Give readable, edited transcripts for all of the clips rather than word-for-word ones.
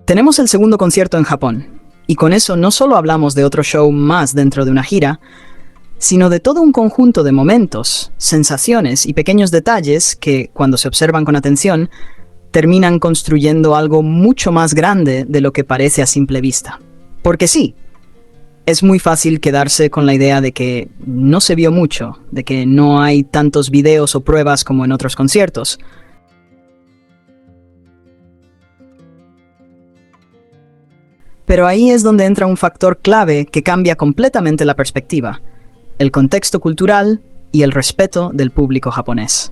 Tenemos el segundo concierto en Japón, y con eso no solo hablamos de otro show más dentro de una gira, sino de todo un conjunto de momentos, sensaciones y pequeños detalles que, cuando se observan con atención, terminan construyendo algo mucho más grande de lo que parece a simple vista. Porque sí, es muy fácil quedarse con la idea de que no se vio mucho, de que no hay tantos videos o pruebas como en otros conciertos. Pero ahí es donde entra un factor clave que cambia completamente la perspectiva: el contexto cultural y el respeto del público japonés.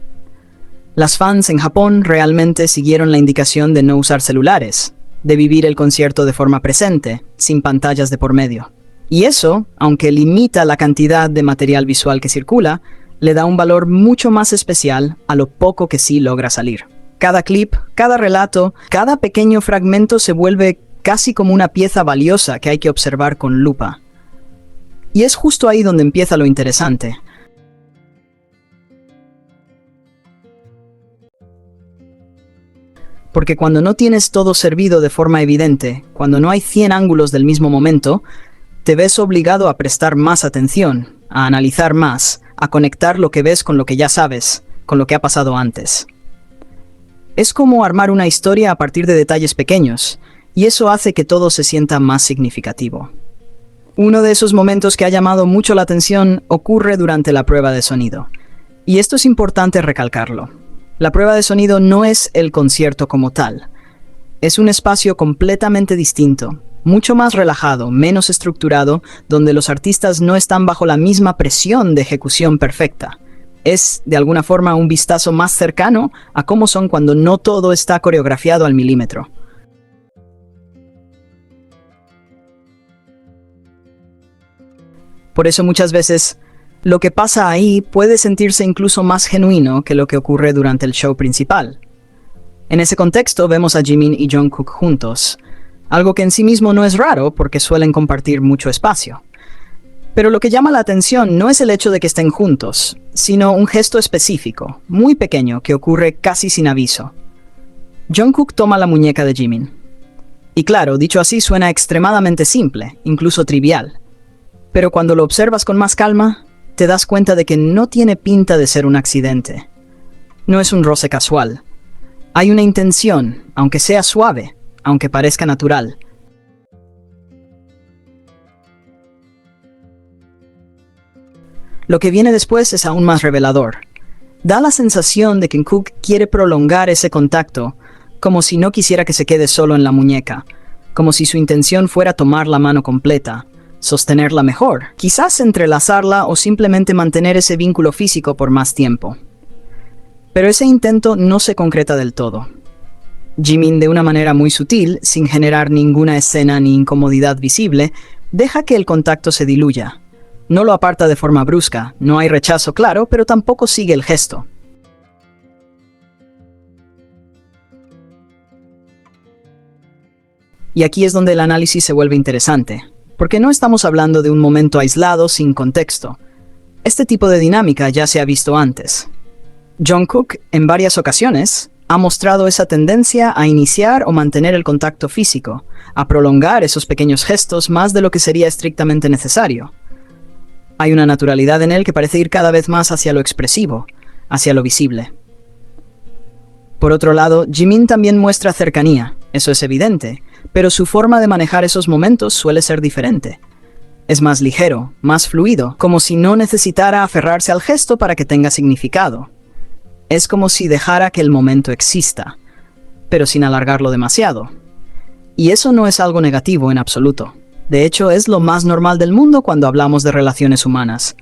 Las fans en Japón realmente siguieron la indicación de no usar celulares, de vivir el concierto de forma presente, sin pantallas de por medio. Y eso, aunque limita la cantidad de material visual que circula, le da un valor mucho más especial a lo poco que sí logra salir. Cada clip, cada relato, cada pequeño fragmento se vuelve casi como una pieza valiosa que hay que observar con lupa. Y es justo ahí donde empieza lo interesante. Porque cuando no tienes todo servido de forma evidente, cuando no hay 100 ángulos del mismo momento, te ves obligado a prestar más atención, a analizar más, a conectar lo que ves con lo que ya sabes, con lo que ha pasado antes. Es como armar una historia a partir de detalles pequeños, y eso hace que todo se sienta más significativo. Uno de esos momentos que ha llamado mucho la atención ocurre durante la prueba de sonido. Y esto es importante recalcarlo. La prueba de sonido no es el concierto como tal. Es un espacio completamente distinto, mucho más relajado, menos estructurado, donde los artistas no están bajo la misma presión de ejecución perfecta. Es, de alguna forma, un vistazo más cercano a cómo son cuando no todo está coreografiado al milímetro. Por eso muchas veces lo que pasa ahí puede sentirse incluso más genuino que lo que ocurre durante el show principal. En ese contexto vemos a Jimin y Jungkook juntos, algo que en sí mismo no es raro porque suelen compartir mucho espacio. Pero lo que llama la atención no es el hecho de que estén juntos, sino un gesto específico, muy pequeño, que ocurre casi sin aviso. Jungkook toma la muñeca de Jimin. Y claro, dicho así suena extremadamente simple, incluso trivial. Pero cuando lo observas con más calma, te das cuenta de que no tiene pinta de ser un accidente. No es un roce casual. Hay una intención, aunque sea suave, aunque parezca natural. Lo que viene después es aún más revelador. Da la sensación de que Jungkook quiere prolongar ese contacto, como si no quisiera que se quede solo en la muñeca, como si su intención fuera tomar la mano completa, sostenerla mejor, quizás entrelazarla o simplemente mantener ese vínculo físico por más tiempo. Pero ese intento no se concreta del todo. Jimin, de una manera muy sutil, sin generar ninguna escena ni incomodidad visible, deja que el contacto se diluya. No lo aparta de forma brusca, no hay rechazo claro, pero tampoco sigue el gesto. Y aquí es donde el análisis se vuelve interesante, porque no estamos hablando de un momento aislado sin contexto. Este tipo de dinámica ya se ha visto antes. Jungkook, en varias ocasiones, ha mostrado esa tendencia a iniciar o mantener el contacto físico, a prolongar esos pequeños gestos más de lo que sería estrictamente necesario. Hay una naturalidad en él que parece ir cada vez más hacia lo expresivo, hacia lo visible. Por otro lado, Jimin también muestra cercanía, eso es evidente, pero su forma de manejar esos momentos suele ser diferente. Es más ligero, más fluido, como si no necesitara aferrarse al gesto para que tenga significado. Es como si dejara que el momento exista, pero sin alargarlo demasiado. Y eso no es algo negativo en absoluto. De hecho, es lo más normal del mundo cuando hablamos de relaciones humanas.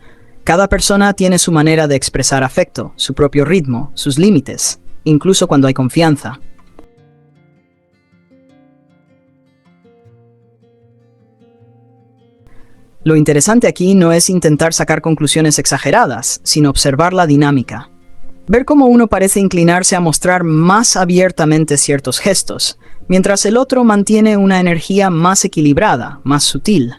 Cada persona tiene su manera de expresar afecto, su propio ritmo, sus límites, incluso cuando hay confianza. Lo interesante aquí no es intentar sacar conclusiones exageradas, sino observar la dinámica. Ver cómo uno parece inclinarse a mostrar más abiertamente ciertos gestos, mientras el otro mantiene una energía más equilibrada, más sutil.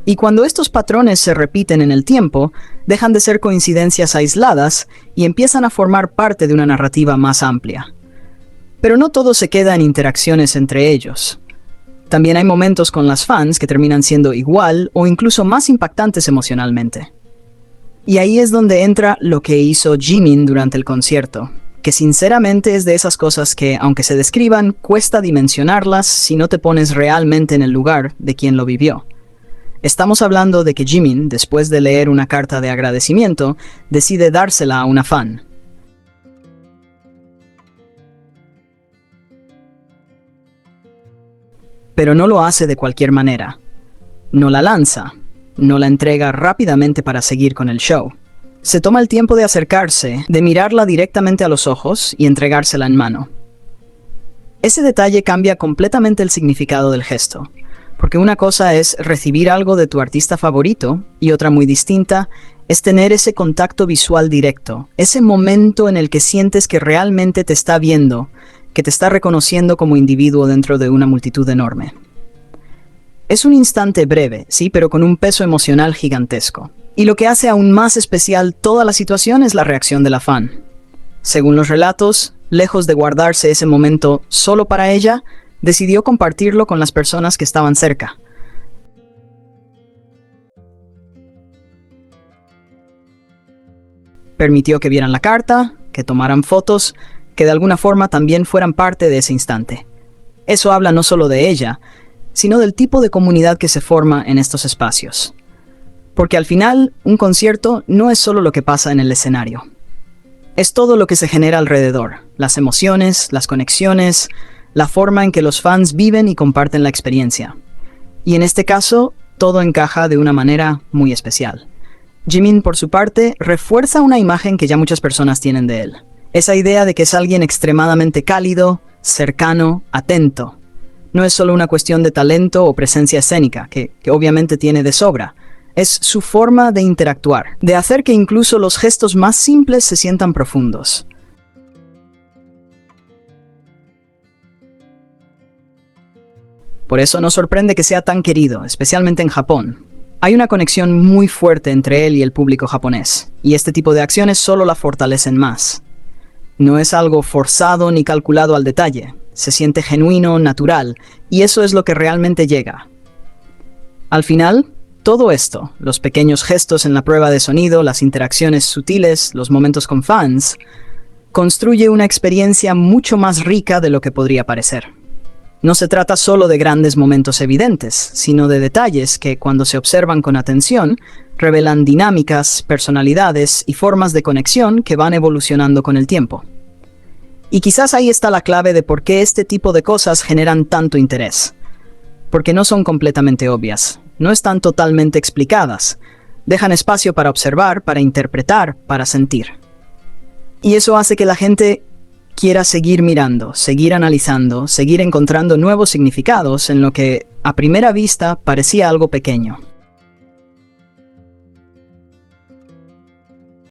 Y cuando estos patrones se repiten en el tiempo, dejan de ser coincidencias aisladas y empiezan a formar parte de una narrativa más amplia. Pero no todo se queda en interacciones entre ellos. También hay momentos con las fans que terminan siendo igual o incluso más impactantes emocionalmente. Y ahí es donde entra lo que hizo Jimin durante el concierto, que sinceramente es de esas cosas que, aunque se describan, cuesta dimensionarlas si no te pones realmente en el lugar de quien lo vivió. Estamos hablando de que Jimin, después de leer una carta de agradecimiento, decide dársela a una fan. Pero no lo hace de cualquier manera. No la lanza, no la entrega rápidamente para seguir con el show. Se toma el tiempo de acercarse, de mirarla directamente a los ojos y entregársela en mano. Ese detalle cambia completamente el significado del gesto, porque una cosa es recibir algo de tu artista favorito y otra muy distinta es tener ese contacto visual directo, ese momento en el que sientes que realmente te está viendo, que te está reconociendo como individuo dentro de una multitud enorme. Es un instante breve, sí, pero con un peso emocional gigantesco. Y lo que hace aún más especial toda la situación es la reacción de la fan. Según los relatos, lejos de guardarse ese momento solo para ella, decidió compartirlo con las personas que estaban cerca. Permitió que vieran la carta, que tomaran fotos, que de alguna forma también fueran parte de ese instante. Eso habla no solo de ella, sino del tipo de comunidad que se forma en estos espacios. Porque al final, un concierto no es solo lo que pasa en el escenario. Es todo lo que se genera alrededor, las emociones, las conexiones, la forma en que los fans viven y comparten la experiencia. Y en este caso, todo encaja de una manera muy especial. Jimin, por su parte, refuerza una imagen que ya muchas personas tienen de él. Esa idea de que es alguien extremadamente cálido, cercano, atento. No es solo una cuestión de talento o presencia escénica, que obviamente tiene de sobra. Es su forma de interactuar, de hacer que incluso los gestos más simples se sientan profundos. Por eso no sorprende que sea tan querido, especialmente en Japón. Hay una conexión muy fuerte entre él y el público japonés, y este tipo de acciones solo la fortalecen más. No es algo forzado ni calculado al detalle, se siente genuino, natural, y eso es lo que realmente llega. Al final, todo esto, los pequeños gestos en la prueba de sonido, las interacciones sutiles, los momentos con fans, construye una experiencia mucho más rica de lo que podría parecer. No se trata solo de grandes momentos evidentes, sino de detalles que, cuando se observan con atención, revelan dinámicas, personalidades y formas de conexión que van evolucionando con el tiempo. Y quizás ahí está la clave de por qué este tipo de cosas generan tanto interés. Porque no son completamente obvias, no están totalmente explicadas, dejan espacio para observar, para interpretar, para sentir. Y eso hace que la gente quiera seguir mirando, seguir analizando, seguir encontrando nuevos significados en lo que, a primera vista, parecía algo pequeño.